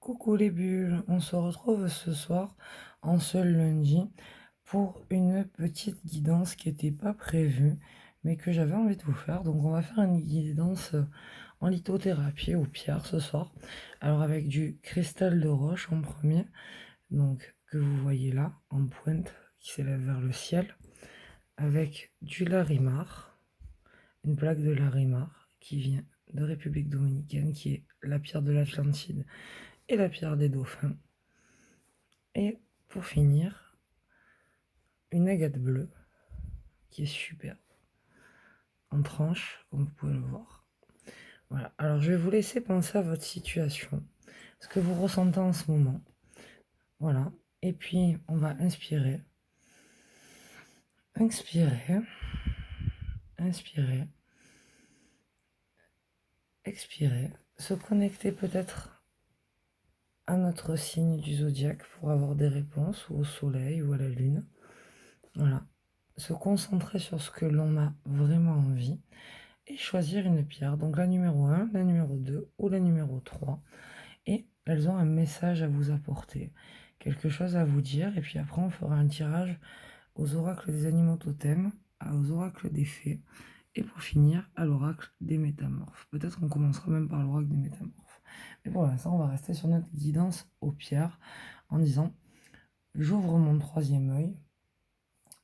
Coucou les bulles, on se retrouve ce soir en ce lundi pour une petite guidance qui n'était pas prévue mais que j'avais envie de vous faire. Donc on va faire une guidance en lithothérapie aux pierres ce soir. Alors avec du cristal de roche en premier, donc que vous voyez là en pointe qui s'élève vers le ciel, avec du larimar, une plaque de larimar qui vient de République dominicaine, qui est la pierre de l'Atlantide et la pierre des dauphins. Et pour finir, une agate bleue qui est super en tranche, comme vous pouvez le voir. Voilà, alors je vais vous laisser penser à votre situation, ce que vous ressentez en ce moment. Voilà, et puis on va inspirer, inspirer, inspirer, expirer, se connecter peut-être à notre signe du zodiaque pour avoir des réponses, ou au soleil ou à la lune. Voilà, se concentrer sur ce que l'on a vraiment envie et choisir une pierre, donc la numéro 1, la numéro 2 ou la numéro 3. Et elles ont un message à vous apporter, quelque chose à vous dire, et puis après on fera un tirage aux oracles des animaux totems, aux oracles des fées, et pour finir à l'oracle des métamorphes. Peut-être qu'on commencera même par l'oracle des métamorphes. Mais pour l'instant, on va rester sur notre guidance aux pierres en disant: j'ouvre mon troisième œil,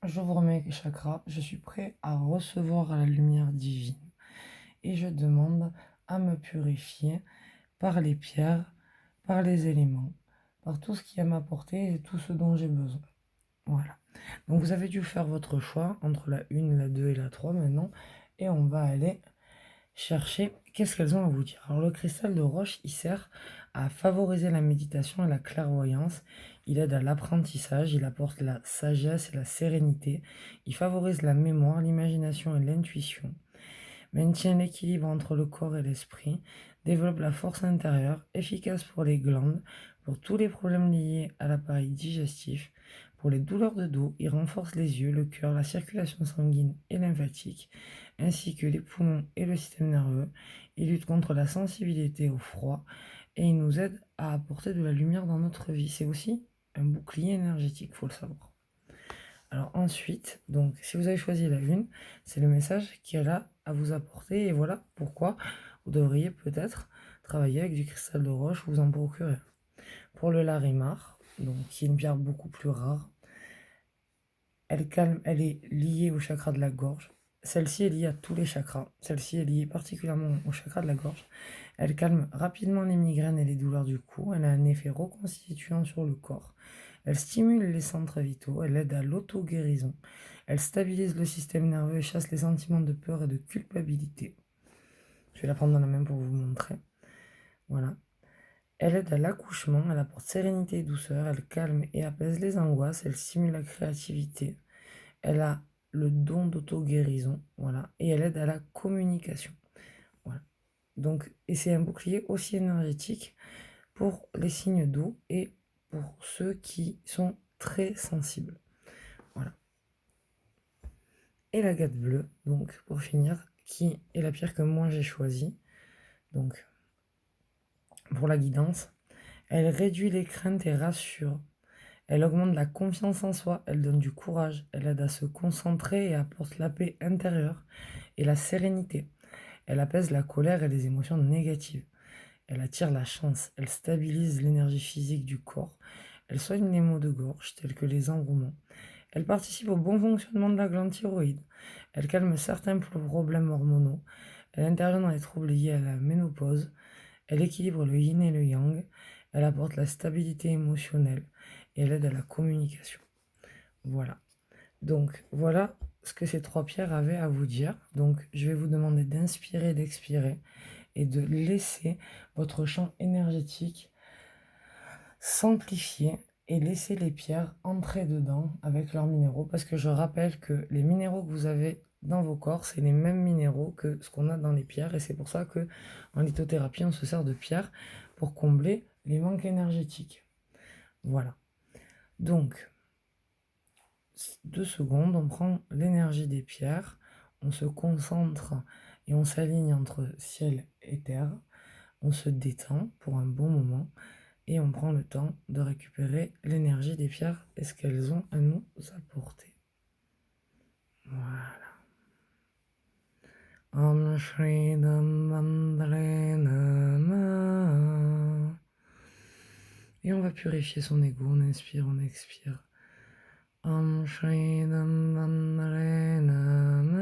j'ouvre mes chakras, je suis prêt à recevoir la lumière divine et je demande à me purifier par les pierres, par les éléments, par tout ce qui est à m'apporter et tout ce dont j'ai besoin. Voilà. Donc vous avez dû faire votre choix entre la 1, la 2 et la 3 maintenant, et on va aller chercher qu'est-ce qu'elles ont à vous dire. Alors le cristal de roche, il sert à favoriser la méditation et la clairvoyance, il aide à l'apprentissage, il apporte la sagesse et la sérénité, il favorise la mémoire, l'imagination et l'intuition, maintient l'équilibre entre le corps et l'esprit, développe la force intérieure, efficace pour les glandes, pour tous les problèmes liés à l'appareil digestif, pour les douleurs de dos, il renforce les yeux, le cœur, la circulation sanguine et lymphatique, ainsi que les poumons et le système nerveux. Il lutte contre la sensibilité au froid et il nous aide à apporter de la lumière dans notre vie. C'est aussi un bouclier énergétique, faut le savoir. Alors ensuite, donc si vous avez choisi la lune, c'est le message qu'elle a à vous apporter et voilà pourquoi vous devriez peut-être travailler avec du cristal de roche, vous en procurer. Pour le larimar, donc qui est une pierre beaucoup plus rare, elle calme, elle est liée au chakra de la gorge. Celle-ci est liée à tous les chakras. Celle-ci est liée particulièrement au chakra de la gorge. Elle calme rapidement les migraines et les douleurs du cou. Elle a un effet reconstituant sur le corps. Elle stimule les centres vitaux. Elle aide à l'auto-guérison. Elle stabilise le système nerveux et chasse les sentiments de peur et de culpabilité. Je vais la prendre dans la main pour vous montrer. Voilà. Elle aide à l'accouchement. Elle apporte sérénité et douceur. Elle calme et apaise les angoisses. Elle stimule la créativité. Elle a le don d'auto-guérison, voilà, et elle aide à la communication, voilà. Donc, et c'est un bouclier aussi énergétique pour les signes d'eau et pour ceux qui sont très sensibles, voilà. Et l'agate bleue, donc pour finir, qui est la pierre que moi j'ai choisie, donc pour la guidance, elle réduit les craintes et rassure. Elle augmente la confiance en soi, elle donne du courage, elle aide à se concentrer et apporte la paix intérieure et la sérénité. Elle apaise la colère et les émotions négatives. Elle attire la chance, elle stabilise l'énergie physique du corps. Elle soigne les maux de gorge tels que les enrouements. Elle participe au bon fonctionnement de la glande thyroïde. Elle calme certains problèmes hormonaux. Elle intervient dans les troubles liés à la ménopause. Elle équilibre le yin et le yang. Elle apporte la stabilité émotionnelle et elle aide à la communication. Voilà. Donc voilà ce que ces trois pierres avaient à vous dire. Donc je vais vous demander d'inspirer, d'expirer et de laisser votre champ énergétique s'amplifier et laisser les pierres entrer dedans avec leurs minéraux. Parce que je rappelle que les minéraux que vous avez dans vos corps, c'est les mêmes minéraux que ce qu'on a dans les pierres. Et c'est pour ça que en lithothérapie, on se sert de pierres pour combler les manques énergétiques. Voilà. Donc, 2 secondes, on prend l'énergie des pierres, on se concentre et on s'aligne entre ciel et terre, on se détend pour un bon moment, Et on prend le temps de récupérer l'énergie des pierres et ce qu'elles ont à nous apporter. Voilà. Om Shri Dhamandre Nama. Et on va purifier son ego. On inspire, on expire. Om Shri Dhamandre Nama.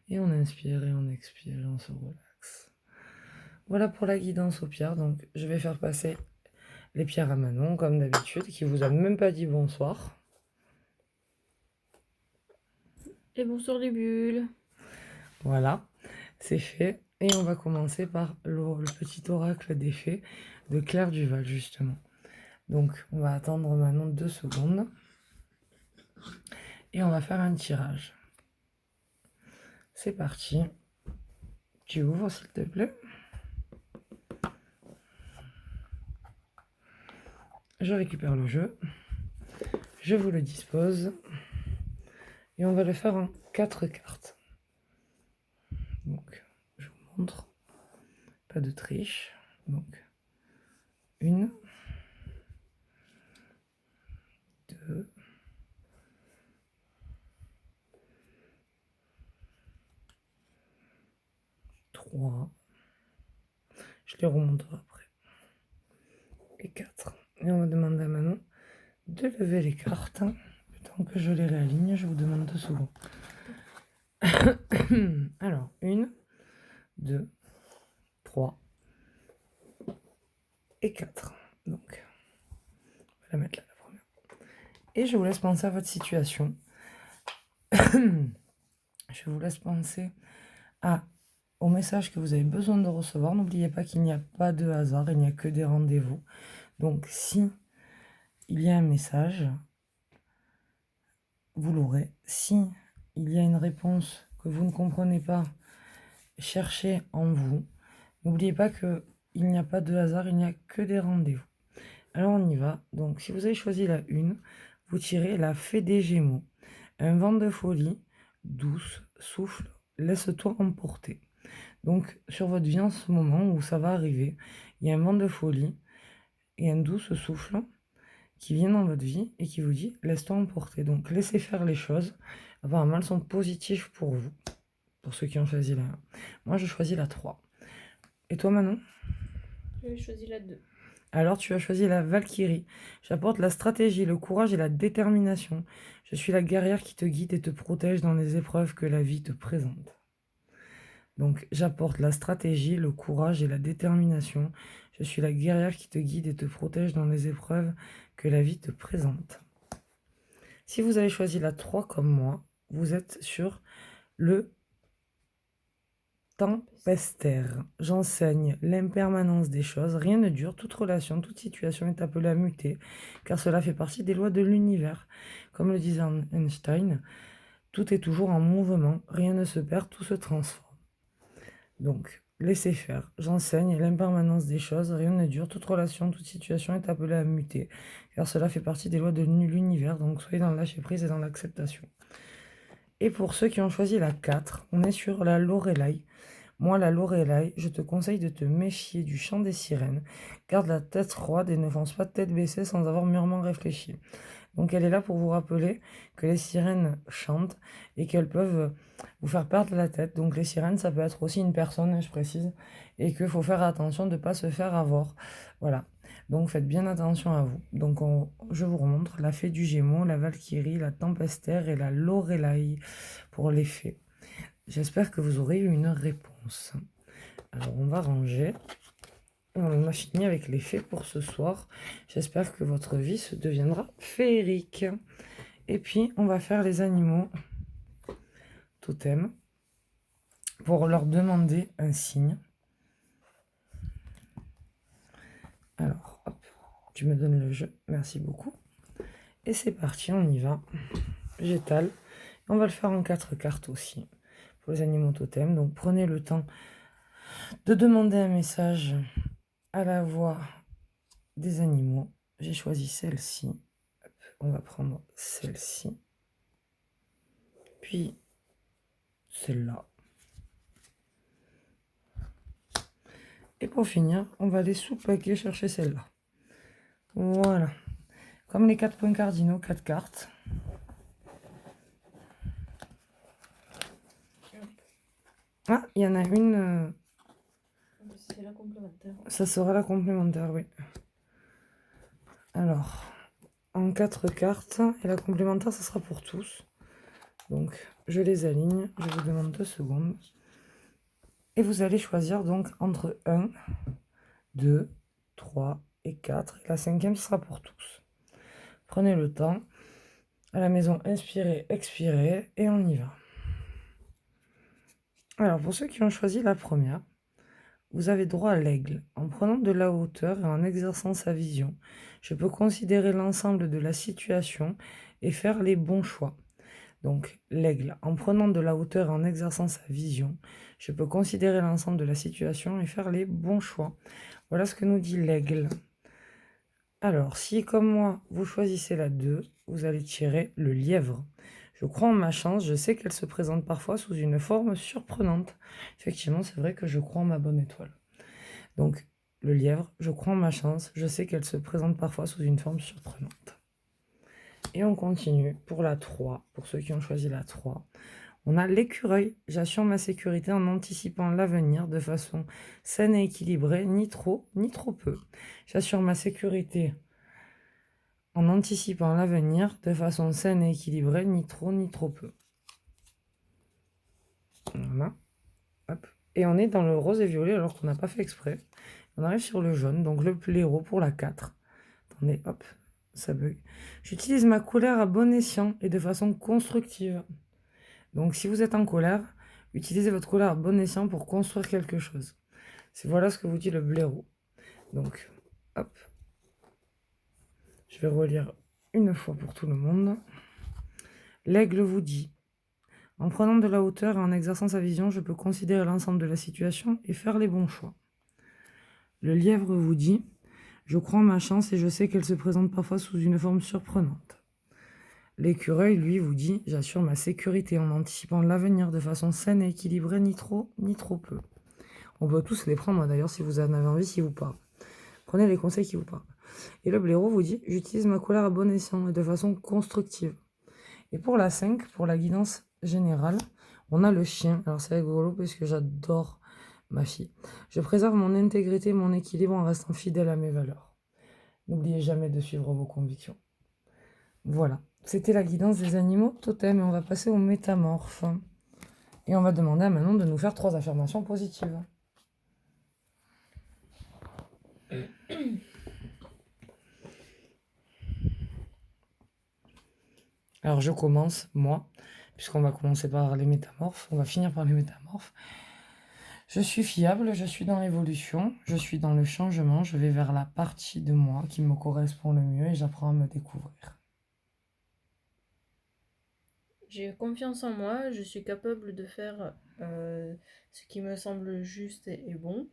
Et on inspire et on expire et on se relaxe. Voilà pour la guidance aux pierres. Donc je vais faire passer les pierres à Manon, comme d'habitude, qui vous a même pas dit bonsoir. Et bonsoir les bulles. Voilà, c'est fait. Et on va commencer par le petit oracle des fées de Claire Duval, justement. Donc, on va attendre Manon 2 secondes. Et on va faire un tirage. C'est parti. Tu ouvres, s'il te plaît. Je récupère le jeu. Je vous le dispose. Et on va le faire en 4 cartes. Donc, je vous montre. Pas de triche. Donc, 1, 2, 3. Je les remonterai après. Et 4. Et on va demander à Manon de lever les cartes. Le temps que je les réaligne, je vous demande 2 secondes. Alors, 1, 2, 3 et 4. Donc, on va la mettre là, la première. Et je vous laisse penser à votre situation. Je vous laisse penser au message que vous avez besoin de recevoir. N'oubliez pas qu'il n'y a pas de hasard, il n'y a que des rendez-vous. Donc, si il y a un message, vous l'aurez. Si il y a une réponse que vous ne comprenez pas, cherchez en vous. N'oubliez pas qu'il n'y a pas de hasard, il n'y a que des rendez-vous. Alors on y va. Donc si vous avez choisi la 1, vous tirez la fée des Gémeaux. Un vent de folie, douce, souffle, laisse-toi emporter. Donc sur votre vie en ce moment où ça va arriver, il y a un vent de folie et un douce souffle qui vient dans votre vie et qui vous dit laisse-toi emporter. Donc laissez faire les choses. Apparemment elles sont positives pour vous, pour ceux qui ont choisi la 1. Moi je choisis la 3. Et toi Manon? J'ai choisi la 2. Alors tu as choisi la Valkyrie. J'apporte la stratégie, le courage et la détermination. Je suis la guerrière qui te guide et te protège dans les épreuves que la vie te présente. Donc j'apporte la stratégie, le courage et la détermination. Je suis la guerrière qui te guide et te protège dans les épreuves que la vie te présente. Si vous avez choisi la 3 comme moi, vous êtes sur le tempestaire. J'enseigne l'impermanence des choses. Rien ne dure, toute relation, toute situation est appelée à muter, car cela fait partie des lois de l'univers. Comme le disait Einstein, tout est toujours en mouvement, rien ne se perd, tout se transforme. Donc, laissez faire. J'enseigne l'impermanence des choses. Rien ne dure, toute relation, toute situation est appelée à muter, car cela fait partie des lois de l'univers. Donc, soyez dans le lâcher-prise et dans l'acceptation. Et pour ceux qui ont choisi la 4, on est sur la Lorelai. Moi, la Lorelai, je te conseille de te méfier du chant des sirènes. Garde la tête froide et ne fonce pas tête baissée sans avoir mûrement réfléchi. Donc elle est là pour vous rappeler que les sirènes chantent et qu'elles peuvent vous faire perdre la tête. Donc les sirènes, ça peut être aussi une personne, je précise, et qu'il faut faire attention de ne pas se faire avoir. Voilà. Donc faites bien attention à vous. Donc je vous remontre la fée du Gémeaux, la Valkyrie, la Tempestaire et la Lorelai pour les fées. J'espère que vous aurez eu une réponse. Alors on va ranger. On a fini avec les fées pour ce soir. J'espère que votre vie se deviendra féerique. Et puis on va faire les animaux totems pour leur demander un signe. Alors, hop, tu me donnes le jeu. Merci beaucoup. Et c'est parti, on y va. J'étale. On va le faire en 4 cartes aussi pour les animaux totems. Donc prenez le temps de demander un message à la voix des animaux. J'ai choisi celle-ci. On va prendre celle-ci. Puis celle-là. Et pour finir, on va aller sous paquet chercher celle-là. Voilà. Comme les 4 points cardinaux, 4 cartes. Ah, il y en a une. C'est la complémentaire. Ça sera la complémentaire, oui. Alors, en 4 cartes, et la complémentaire, ça sera pour tous. Donc, je les aligne. Je vous demande 2 secondes. Et vous allez choisir donc entre 1, 2, 3 et 4. Et la 5e, ce sera pour tous. Prenez le temps. À la maison, inspirez, expirez, et on y va. Alors, pour ceux qui ont choisi la première, vous avez droit à l'aigle. En prenant de la hauteur et en exerçant sa vision, je peux considérer l'ensemble de la situation et faire les bons choix. Donc, l'aigle. En prenant de la hauteur et en exerçant sa vision, je peux considérer l'ensemble de la situation et faire les bons choix. Voilà ce que nous dit l'aigle. Alors, si comme moi, vous choisissez la 2, vous allez tirer le lièvre. Je crois en ma chance, je sais qu'elle se présente parfois sous une forme surprenante. Effectivement, c'est vrai que je crois en ma bonne étoile. Donc, le lièvre, je crois en ma chance, je sais qu'elle se présente parfois sous une forme surprenante. Et on continue pour la 3, pour ceux qui ont choisi la 3. On a l'écureuil, j'assure ma sécurité en anticipant l'avenir de façon saine et équilibrée, ni trop peu. J'assure ma sécurité en anticipant l'avenir de façon saine et équilibrée, ni trop peu. Voilà. Hop. Et on est dans le rose et violet alors qu'on n'a pas fait exprès. On arrive sur le jaune, donc le blaireau pour la 4. Attendez, hop, ça bug. J'utilise ma colère à bon escient et de façon constructive. Donc si vous êtes en colère, utilisez votre colère à bon escient pour construire quelque chose. Voilà ce que vous dit le blaireau. Donc, hop. Je vais relire une fois pour tout le monde. L'aigle vous dit: en prenant de la hauteur et en exerçant sa vision, je peux considérer l'ensemble de la situation et faire les bons choix. Le lièvre vous dit: je crois en ma chance et je sais qu'elle se présente parfois sous une forme surprenante. L'écureuil, lui, vous dit: j'assure ma sécurité en anticipant l'avenir de façon saine et équilibrée, ni trop peu. On peut tous les prendre, d'ailleurs, si vous en avez envie, si vous parlez. Prenez les conseils qui vous parlent. Et le blaireau vous dit: j'utilise ma colère à bon escient et de façon constructive. Et pour la 5, pour la guidance générale, on a le chien. Alors c'est rigolo parce que j'adore ma fille. Je préserve mon intégrité, mon équilibre en restant fidèle à mes valeurs. N'oubliez jamais de suivre vos convictions. Voilà, c'était la guidance des animaux totems et on va passer aux métamorphes. Et on va demander à Manon de nous faire 3 affirmations positives. Alors je commence, moi, puisqu'on va commencer par les métamorphes, on va finir par les métamorphes. Je suis fiable, je suis dans l'évolution, je suis dans le changement, je vais vers la partie de moi qui me correspond le mieux et j'apprends à me découvrir. J'ai confiance en moi, je suis capable de faire ce qui me semble juste et bon.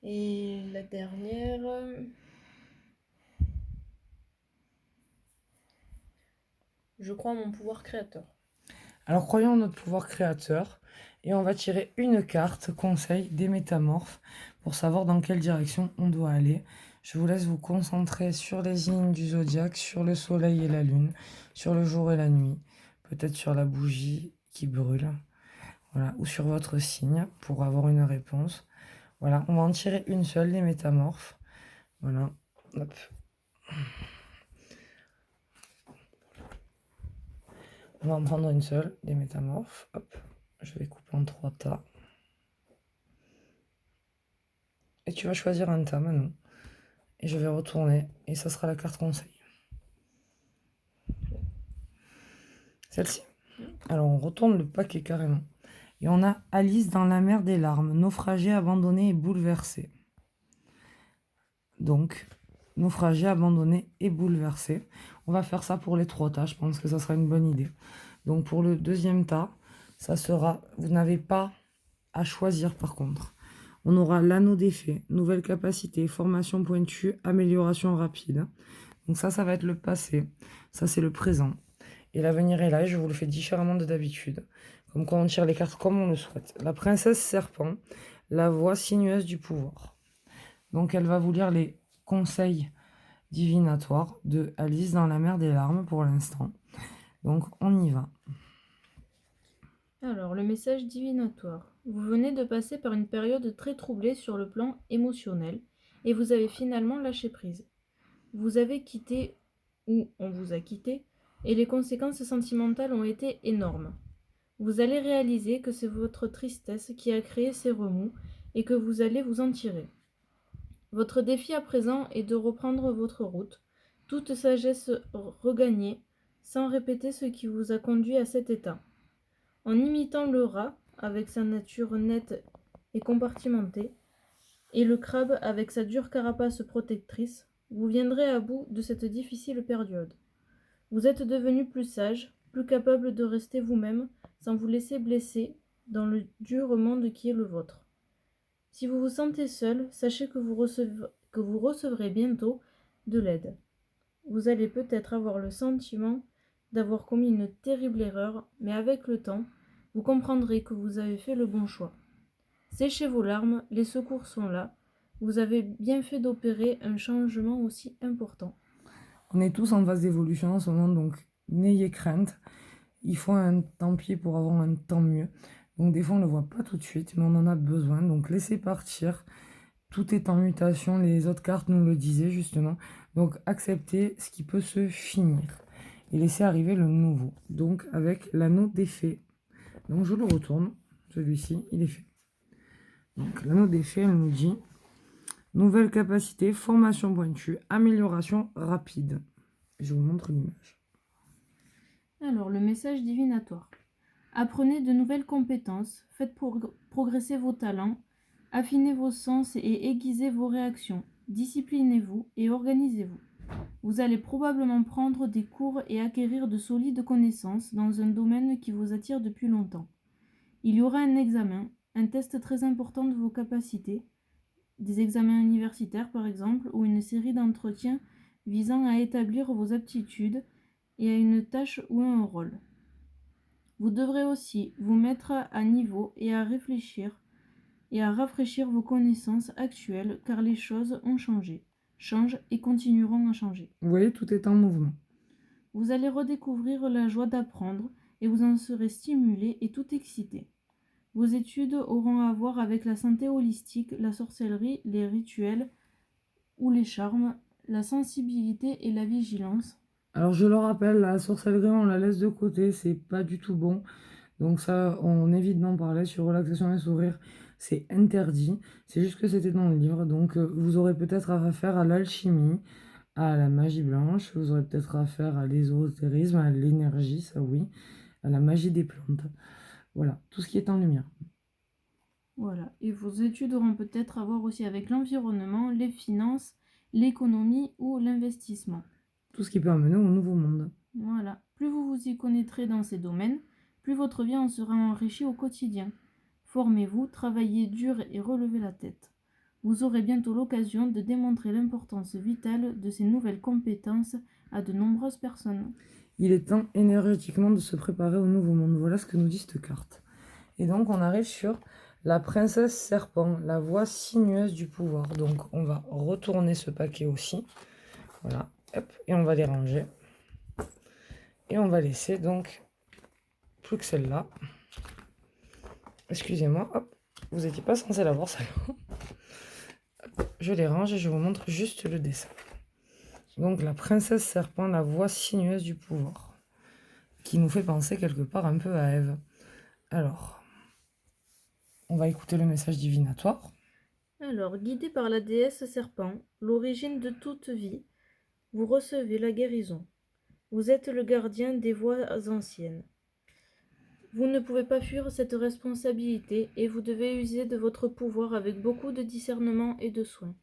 Et la dernière... je crois en mon pouvoir créateur. Alors croyons en notre pouvoir créateur et on va tirer une carte conseil des métamorphes pour savoir dans quelle direction on doit aller. Je vous laisse vous concentrer sur les signes du zodiaque, sur le soleil et la lune, sur le jour et la nuit, peut-être sur la bougie qui brûle, voilà, ou sur votre signe pour avoir une réponse. Voilà, on va en tirer une seule, les métamorphes. Voilà, hop. On va en prendre une seule, des métamorphes. Hop, je vais couper en 3 tas. Et tu vas choisir un tas, Manon. Et je vais retourner, et ça sera la carte conseil. Celle-ci. Alors, on retourne le paquet carrément. Et on a Alice dans la mer des larmes, naufragée, abandonnée et bouleversée. Donc, naufragée, abandonnée et bouleversée. On va faire ça pour les 3 tas, je pense que ça sera une bonne idée. Donc, pour le deuxième tas, ça sera... Vous n'avez pas à choisir par contre. On aura l'anneau d'effet, nouvelle capacité, formation pointue, amélioration rapide. Donc ça va être le passé. Ça, c'est le présent. Et l'avenir est là, et je vous le fais différemment de d'habitude. Comme quoi, on tire les cartes comme on le souhaite. La princesse serpent, la voix sinueuse du pouvoir. Donc elle va vous lire les conseils divinatoires de Alice dans la mer des larmes pour l'instant. Donc on y va. Alors, le message divinatoire. Vous venez de passer par une période très troublée sur le plan émotionnel et vous avez finalement lâché prise. Vous avez quitté ou on vous a quitté et les conséquences sentimentales ont été énormes. Vous allez réaliser que c'est votre tristesse qui a créé ces remous et que vous allez vous en tirer. Votre défi à présent est de reprendre votre route, toute sagesse regagnée, sans répéter ce qui vous a conduit à cet état. En imitant le rat, avec sa nature nette et compartimentée, et le crabe avec sa dure carapace protectrice, vous viendrez à bout de cette difficile période. Vous êtes devenu plus sage, plus capable de rester vous-même sans vous laisser blesser dans le dur monde qui est le vôtre. Si vous vous sentez seul, sachez que vous recevrez bientôt de l'aide. Vous allez peut-être avoir le sentiment d'avoir commis une terrible erreur, mais avec le temps, vous comprendrez que vous avez fait le bon choix. Séchez vos larmes, les secours sont là. Vous avez bien fait d'opérer un changement aussi important. On est tous en phase d'évolution en ce moment, donc n'ayez crainte. Il faut un tant pis pour avoir un tant mieux. Donc des fois on ne le voit pas tout de suite, mais on en a besoin. Donc laissez partir. Tout est en mutation, les autres cartes nous le disaient justement. Donc acceptez ce qui peut se finir et laissez arriver le nouveau. Donc avec l'anneau des fées. Donc je le retourne, celui-ci, il est fait. Donc l'anneau des fées, elle nous dit nouvelle capacité, formation pointue, amélioration rapide. Je vous montre l'image. Alors, le message divinatoire. Apprenez de nouvelles compétences, faites progresser vos talents, affinez vos sens et aiguisez vos réactions. Disciplinez-vous et organisez-vous. Vous allez probablement prendre des cours et acquérir de solides connaissances dans un domaine qui vous attire depuis longtemps. Il y aura un examen, un test très important de vos capacités, des examens universitaires par exemple, ou une série d'entretiens visant à établir vos aptitudes et à une tâche ou à un rôle. Vous devrez aussi vous mettre à niveau et à réfléchir et à rafraîchir vos connaissances actuelles car les choses ont changé, changent et continueront à changer. Vous voyez, tout est en mouvement. Vous allez redécouvrir la joie d'apprendre et vous en serez stimulé et tout excité. Vos études auront à voir avec la santé holistique, la sorcellerie, les rituels ou les charmes, la sensibilité et la vigilance. Alors je le rappelle, la sorcellerie, on la laisse de côté, c'est pas du tout bon. Donc ça, on évite d'en parler. Sur relaxation et sourire, c'est interdit. C'est juste que c'était dans le livre. Donc vous aurez peut-être affaire à l'alchimie, à la magie blanche. Vous aurez peut-être affaire à l'ésotérisme, à l'énergie, ça oui, à la magie des plantes. Voilà, tout ce qui est en lumière. Voilà. Et vos études auront peut-être à voir aussi avec l'environnement, les finances, l'économie ou l'investissement. Tout ce qui peut amener au nouveau monde. Voilà. Plus vous vous y connaîtrez dans ces domaines, plus votre vie en sera enrichie au quotidien. Formez-vous, travaillez dur et relevez la tête. Vous aurez bientôt l'occasion de démontrer l'importance vitale de ces nouvelles compétences à de nombreuses personnes. Il est temps énergétiquement de se préparer au nouveau monde. Voilà ce que nous dit cette carte. Et donc on arrive sur la princesse serpent, la voix sinueuse du pouvoir. Donc on va retourner ce paquet aussi. Voilà, hop, et on va les ranger. Et on va laisser donc plus que celle-là. Excusez-moi, hop, vous n'étiez pas censé l'avoir celle-là. Je les range et je vous montre juste le dessin. Donc la princesse serpent, la voix sinueuse du pouvoir, qui nous fait penser quelque part un peu à Ève. Alors, on va écouter le message divinatoire. Alors, guidé par la déesse serpent, l'origine de toute vie, vous recevez la guérison. Vous êtes le gardien des voies anciennes. Vous ne pouvez pas fuir cette responsabilité et vous devez user de votre pouvoir avec beaucoup de discernement et de soin.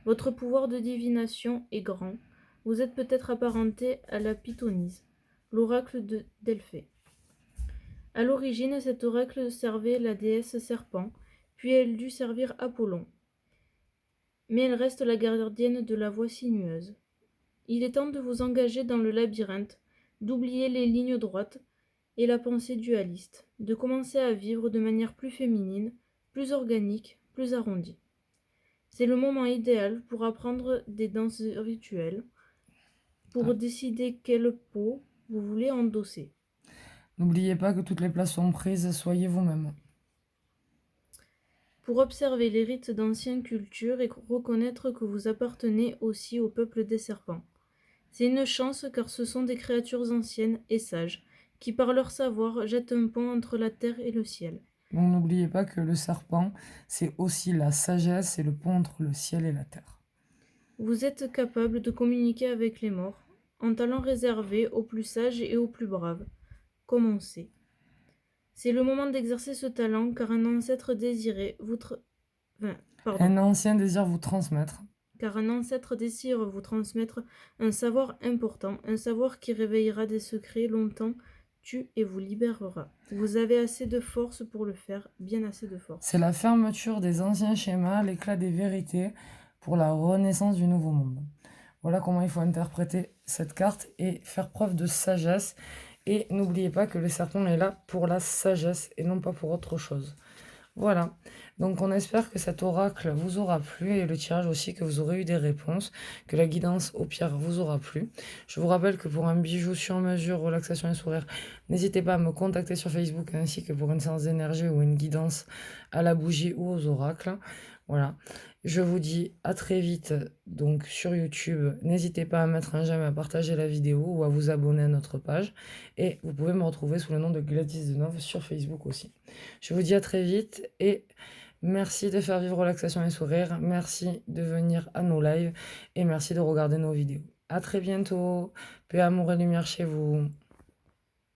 Votre pouvoir de divination est grand. Vous êtes peut-être apparenté à la Pythonisse, l'oracle de Delphée. À l'origine, cet oracle servait la déesse serpent, puis elle dut servir Apollon. Mais elle reste la gardienne de la voie sinueuse. Il est temps de vous engager dans le labyrinthe, d'oublier les lignes droites et la pensée dualiste, de commencer à vivre de manière plus féminine, plus organique, plus arrondie. C'est le moment idéal pour apprendre des danses rituelles, Ah. pour décider quelle peau vous voulez endosser. N'oubliez pas que toutes les places sont prises, soyez vous-même. Pour observer les rites d'anciennes cultures et reconnaître que vous appartenez aussi au peuple des serpents. C'est une chance car ce sont des créatures anciennes et sages, qui par leur savoir jettent un pont entre la terre et le ciel. Donc n'oubliez pas que le serpent, c'est aussi la sagesse et le pont entre le ciel et la terre. Vous êtes capable de communiquer avec les morts, un talent réservé aux plus sages et aux plus braves. Commencez. C'est le moment d'exercer ce talent car un ancêtre désiré vous Un ancien désire vous transmettre. car un ancêtre désire vous transmettre un savoir important, un savoir qui réveillera des secrets longtemps, tue et vous libérera. Vous avez assez de force pour le faire, bien assez de force. C'est la fermeture des anciens schémas, l'éclat des vérités pour la renaissance du nouveau monde. Voilà comment il faut interpréter cette carte et faire preuve de sagesse. Et n'oubliez pas que le serpent est là pour la sagesse et non pas pour autre chose. Voilà, donc on espère que cet oracle vous aura plu et le tirage aussi, que vous aurez eu des réponses, que la guidance au pire vous aura plu. Je vous rappelle que pour un bijou sur mesure, relaxation et sourire, n'hésitez pas à me contacter sur Facebook ainsi que pour une séance d'énergie ou une guidance à la bougie ou aux oracles. Voilà, je vous dis à très vite donc sur YouTube. N'hésitez pas à mettre un j'aime, à partager la vidéo ou à vous abonner à notre page. Et vous pouvez me retrouver sous le nom de Gladys Deneuve sur Facebook aussi. Je vous dis à très vite et merci de faire vivre relaxation et sourire. Merci de venir à nos lives et merci de regarder nos vidéos. À très bientôt. Paix, amour et lumière chez vous.